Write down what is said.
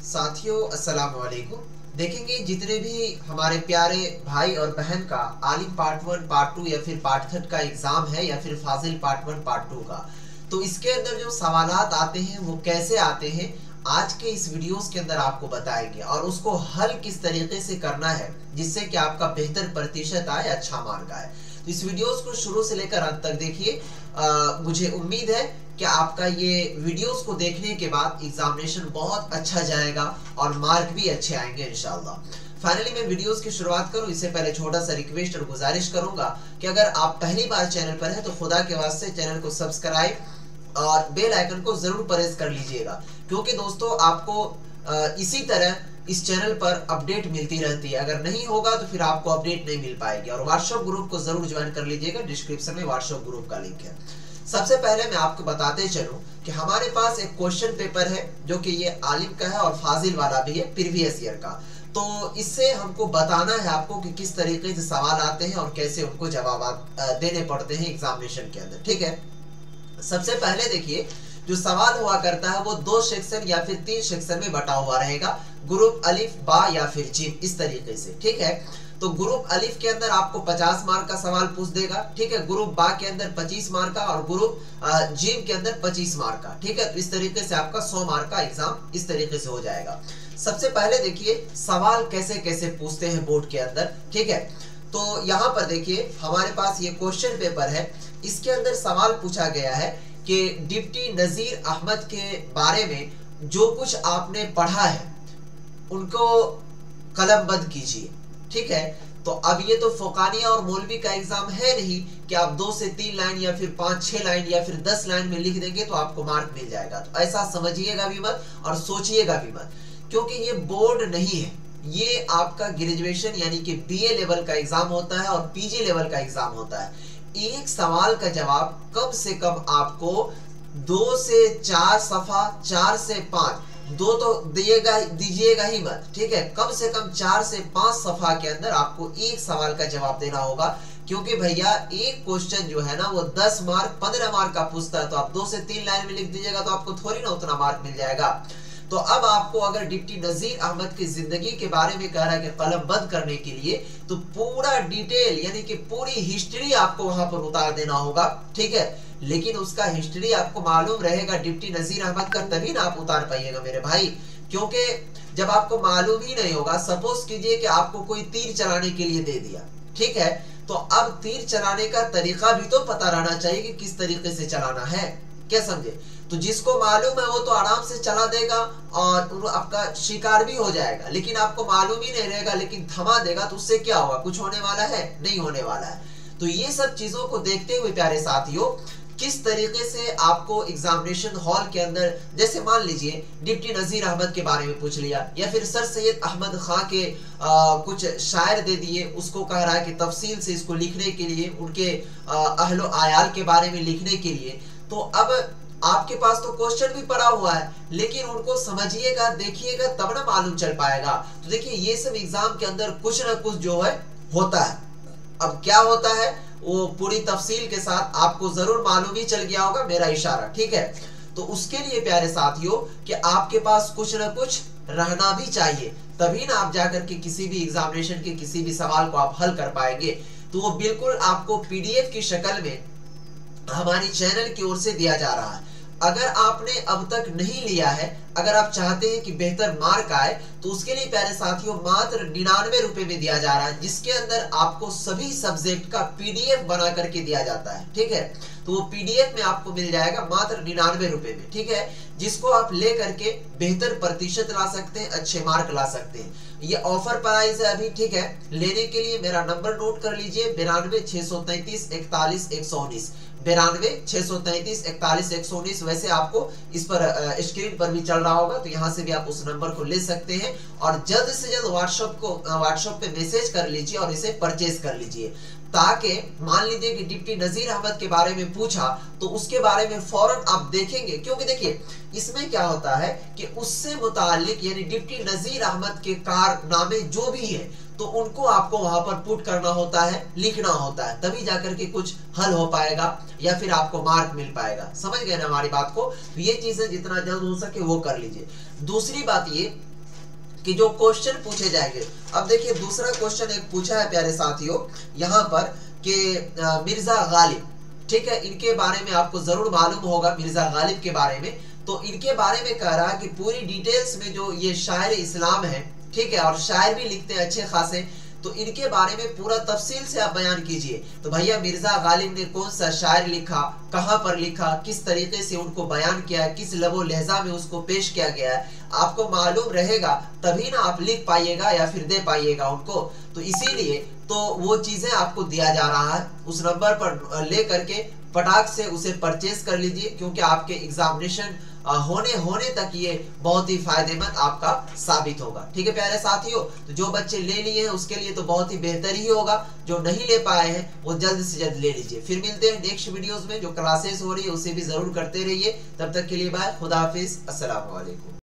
साथियों अस्सलाम वालेकुम। देखेंगे जितने भी हमारे प्यारे भाई और बहन का आलिम पार्ट 1 पार्ट 2 या फिर पार्ट 3 का एग्जाम है या फिर फाजिल पार्ट 1 पार्ट 2 का, तो इसके अंदर जो सवालात आते हैं वो कैसे आते हैं आज के इस वीडियोस के अंदर आपको बताएंगे और उसको हल किस तरीके से करना है जिससे कि आपका बेहतर प्रतिशत आए, अच्छा मार्क आए। तो इस वीडियोस को शुरू से लेकर अंत तक देखिए। मुझे उम्मीद है कि आपका ये वीडियोस को देखने के बाद एग्जामिनेशन बहुत अच्छा जाएगा और मार्क भी अच्छे आएंगे इंशाल्लाह। फाइनली मैं वीडियोस की शुरुआत करूं इससे पहले छोटा सा रिक्वेस्ट और गुजारिश करूंगा कि अगर आप पहली बार चैनल पर हैं तो खुदा के वास्ते चैनल को सब्सक्राइब और बेल आइकन को जरूर प्रेस कर लीजिएगा, क्योंकि दोस्तों आपको इसी तरह इस चैनल पर अपडेट मिलती रहती है। अगर नहीं होगा तो फिर आपको अपडेट नहीं मिल पाएगी। और व्हाट्सएप ग्रुप को जरूर ज्वाइन कर लीजिएगा, डिस्क्रिप्शन में व्हाट्सएप ग्रुप का लिंक है। सबसे पहले मैं आपको बताते चलूं कि हमारे पास एक क्वेश्चन पेपर है जो कि ये आलिम का है और फाजिल वाला भी है, प्रीवियस ईयर का। तो इससे हमको बताना है आपको कि किस तरीके से सवाल आते हैं और कैसे उनको जवाब देने पड़ते हैं एग्जामिनेशन के अंदर। ठीक है, सबसे पहले देखिए जो सवाल हुआ करता है वो 2 सेक्शन या फिर 3 सेक्शन में बटा हुआ रहेगा, ग्रुप अलिफ बा या फिर जीम, इस तरीके से। ठीक है, तो ग्रुप अलिफ के अंदर आपको 50 मार्क का सवाल पूछ देगा। ठीक है, ग्रुप बा के अंदर 25 मार्क का और ग्रुप जीम के अंदर 25 मार्क का। ठीक है, तो इस तरीके से आपका 100 मार्क का एग्जाम इस तरीके से हो जाएगा। सबसे पहले देखिए सवाल कैसे कैसे पूछते हैं बोर्ड के अंदर। ठीक है, तो यहाँ पर देखिए हमारे पास ये क्वेश्चन पेपर है, इसके अंदर सवाल पूछा गया है कि डिप्टी नजीर अहमद के बारे में जो कुछ आपने पढ़ा है उनको कलमबंद कीजिए। ठीक है, तो अब ये तो फोकानिया और मौलवी का एग्जाम है नहीं कि आप 2 से 3 लाइन या फिर 5-6 लाइन या फिर 10 लाइन में लिख देंगे तो आपको मार्क मिल जाएगा। तो ऐसा समझिएगा भी मत और सोचिएगा भी मत, क्योंकि ये बोर्ड नहीं है, ये आपका ग्रेजुएशन यानी कि बीए लेवल का एग्जाम होता है और पीजी लेवल का एग्जाम होता है। एक सवाल का जवाब कम से कम आपको 2 से 4 सफा, 4 से 5, 2 तो दीजिएगा ही मत। ठीक है, कम से कम 4 से 5 सफा के अंदर आपको एक सवाल का जवाब देना होगा, क्योंकि भैया एक क्वेश्चन जो है ना वो 10 मार्क 15 मार्क का पूछता है। तो आप 2 से 3 लाइन में लिख दीजिएगा तो आपको थोड़ी ना उतना मार्क मिल जाएगा। तो अब आपको अगर डिप्टी नजीर अहमद की जिंदगी के बारे में कह रहा है कि कलमबंद करने के लिए, तो पूरा डिटेल यानी कि पूरी हिस्ट्री आपको वहां पर उतार देना होगा। ठीक है, लेकिन उसका हिस्ट्री आपको मालूम रहेगा डिप्टी नजीर अहमद का, तभी ना आप उतार पाइएगा मेरे भाई। क्योंकि जब आपको मालूम ही नहीं होगा, सपोज कीजिए कि आपको कोई तीर चलाने के लिए दे दिया। ठीक है, तो अब तीर चलाने का तरीका भी तो पता रहना चाहिए कि किस तरीके से चलाना है, क्या समझे। तो जिसको मालूम है वो तो आराम से चला देगा और आपका शिकार भी हो जाएगा, लेकिन आपको मालूम ही नहीं रहेगा लेकिन थमा देगा तो उससे क्या होगा, कुछ होने वाला है, नहीं होने वाला है। तो ये सब चीजों को देखते हुए प्यारे साथियों, किस तरीके से आपको एग्जामिनेशन हॉल के अंदर, जैसे मान लीजिए डिप्टी नजीर अहमद के बारे में पूछ लिया या फिर सर सैयद अहमद खां के कुछ शायर दे दिए, उसको कह रहा है कि तफसील से इसको लिखने के लिए, उनके अहलो आयाल के बारे में लिखने के लिए। तो अब आपके पास तो क्वेश्चन भी पड़ा हुआ है, लेकिन उनको समझिएगा, देखिएगा, तब ना मालूम चल पाएगा। तो देखिए ये सब एग्जाम के अंदर कुछ ना कुछ जो है होता है। अब क्या होता है वो पूरी तफसील के साथ आपको जरूर मालूम ही चल गया होगा, मेरा इशारा। ठीक है, तो उसके लिए प्यारे साथियों कि आपके पास कुछ ना कुछ रहना भी चाहिए, तभी ना आप जाकर के किसी भी एग्जामिनेशन के किसी भी सवाल को आप हल कर पाएंगे। तो वो बिल्कुल आपको पीडीएफ की शक्ल में हमारी चैनल की ओर से दिया जा रहा है। अगर आपने अब तक नहीं लिया है, अगर आप चाहते हैं कि बेहतर मार्क आए, तो उसके लिए प्यारे साथियों मात्र 99 रुपए में दिया जा रहा है, जिसके अंदर आपको सभी सब्जेक्ट का पीडीएफ बना करके दिया जाता है। ठीक है, तो वो पीडीएफ में आपको मिल जाएगा मात्र 99 रुपए में। ठीक है, जिसको आप ले करके बेहतर प्रतिशत ला सकते हैं, अच्छे मार्क ला सकते हैं। ये ऑफर प्राइस है अभी। ठीक है, लेने के लिए मेरा नंबर नोट कर लीजिए 92 633 41 119, 92 633 41 119। वैसे आपको इस पर स्क्रीन पर भी चल रहा होगा, तो यहाँ से भी आप उस नंबर को ले सकते हैं और जल्द से जल्द व्हाट्सएप पे मैसेज कर लीजिए और इसे परचेज कर लीजिए, ताकि मान लीजिए कि डिप्टी नजीर अहमद के बारे में पूछा तो उसके बारे में फौरन आप देखेंगे। क्योंकि देखिए इसमें क्या होता है कि उससे मुताल्लिक यानी डिप्टी नजीर अहमद के कारनामे जो भी है तो उनको आपको वहां पर पुट करना होता है, लिखना होता है, तभी जाकर के कुछ हल हो पाएगा या फिर आपको मार्क मिल पाएगा। समझ गए ना हमारी बात को। तो ये चीजें जितना जल्द हो सके वो कर लीजिए। दूसरी बात ये कि जो क्वेश्चन पूछे जाएंगे। अब देखिए दूसरा क्वेश्चन एक पूछा है प्यारे साथियों यहाँ पर कि मिर्जा गालिब, ठीक है, इनके बारे में आपको जरूर मालूम होगा मिर्जा गालिब के बारे में। तो इनके बारे में कह रहा है कि पूरी डिटेल्स में जो ये शायर इस्लाम है, ठीक है, और शायर भी लिखते हैं अच्छे खासे, तो इनके बारे में पूरा तफसील से आप बयान कीजिए। तो भैया मिर्जा गालिब ने कौन सा शायर लिखा, कहां पर लिखा, किस तरीके से उनको बयान किया है, किस लबो लहजा में उसको पेश किया गया है, आपको मालूम रहेगा तभी ना आप लिख पाइएगा या फिर दे पाइएगा उनको। तो इसीलिए तो वो चीजें आपको दिया जा रहा है, उस नंबर पर ले करके फटाक से उसे परचेज कर लीजिए, क्योंकि आपके एग्जामिनेशन होने तक ये बहुत ही फायदेमंद आपका साबित होगा। ठीक है प्यारे साथियों, तो जो बच्चे ले लिए हैं उसके लिए तो बहुत ही बेहतर ही होगा, जो नहीं ले पाए हैं वो जल्द से जल्द ले लीजिए। फिर मिलते हैं नेक्स्ट वीडियोस में, जो क्लासेस हो रही है उसे भी जरूर करते रहिए। तब तक के लिए बाय, खुदा हाफिज, अस्सलाम वालेकुम।